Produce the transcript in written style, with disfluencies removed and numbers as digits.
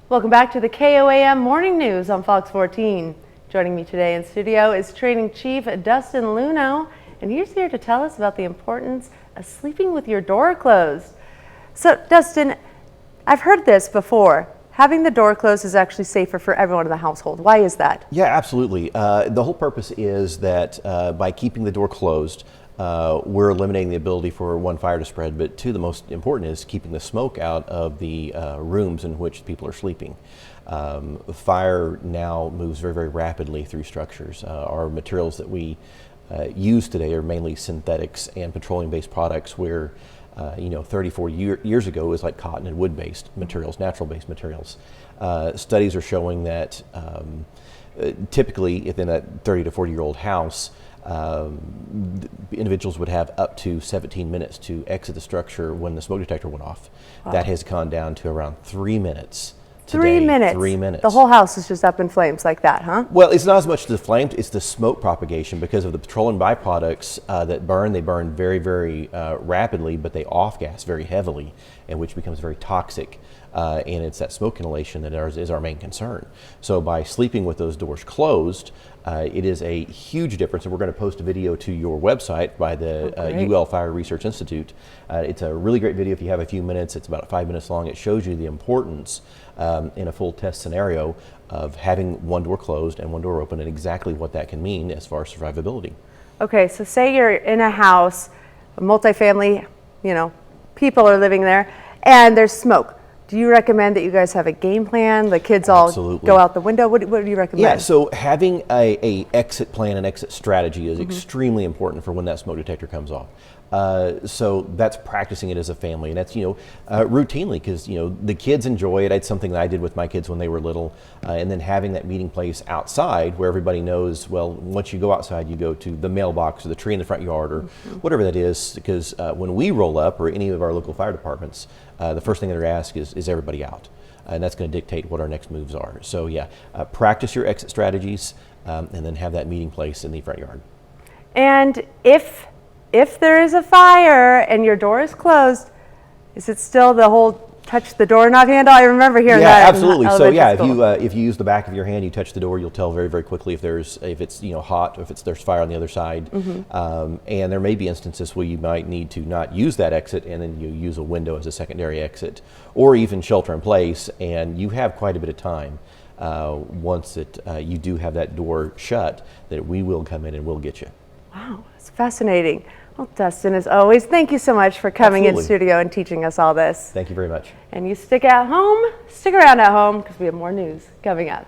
Welcome back to the KOAM Morning News on Fox 14. Joining me today in studio is Training Chief Dustin Lunow, and he's here to tell us about the importance of sleeping with your door closed. So, Dustin, I've heard this before. Having the door closed is actually safer for everyone in the household. Why is that? Yeah, absolutely. The whole purpose is that by keeping the door closed, we're eliminating the ability for one, fire to spread, but two, the most important is keeping the smoke out of the rooms in which people are sleeping. Fire now moves very, very rapidly through structures. Our materials that we use today are mainly synthetics and petroleum-based products where 30, 40 years ago, it was like cotton and wood-based materials, natural-based materials. Studies are showing that typically within that 30 to 40-year-old house, individuals would have up to 17 minutes to exit the structure when the smoke detector went off. Wow. That has gone down to around 3 minutes. Today, 3 minutes? 3 minutes. The whole house is just up in flames like that, huh? Well, it's not as much the flames, it's the smoke propagation because of the petroleum byproducts that burn. They burn very, very rapidly, but they off-gas very heavily, and which becomes very toxic. And it's that smoke inhalation that is our main concern. So by sleeping with those doors closed, it is a huge difference, and we're going to post a video to your website by the UL Fire Research Institute. It's a really great video if you have a few minutes. It's about 5 minutes long. It shows you the importance in a full test scenario of having one door closed and one door open and exactly what that can mean as far as survivability. Okay, so say you're in a house, a multifamily, people are living there, and there's smoke. Do you recommend that you guys have a game plan? The kids all go out the window? What do you recommend? Yeah, so having a exit plan and exit strategy is extremely important for when that smoke detector comes off. So that's practicing it as a family, and that's routinely because the kids enjoy it. It's something that I did with my kids when they were little, and then having that meeting place outside where everybody knows. Well, once you go outside, you go to the mailbox or the tree in the front yard or whatever that is. Because when we roll up, or any of our local fire departments, the first thing that they're asked is everybody out, and that's going to dictate what our next moves are. So yeah, practice your exit strategies, and then have that meeting place in the front yard. And if there is a fire and your door is closed, is it still the whole touch the doorknob handle? I remember hearing that. Yeah, absolutely. So yeah, if you use the back of your hand, you touch the door, you'll tell very, very quickly if it's hot, or if there's fire on the other side. And there may be instances where you might need to not use that exit, and then you use a window as a secondary exit, or even shelter in place. And you have quite a bit of time once you do have that door shut, that we will come in and we'll get you. Wow, it's fascinating. Well, Dustin, as always, thank you so much for coming in studio and teaching us all this. Thank you very much. And you stick around at home because we have more news coming up.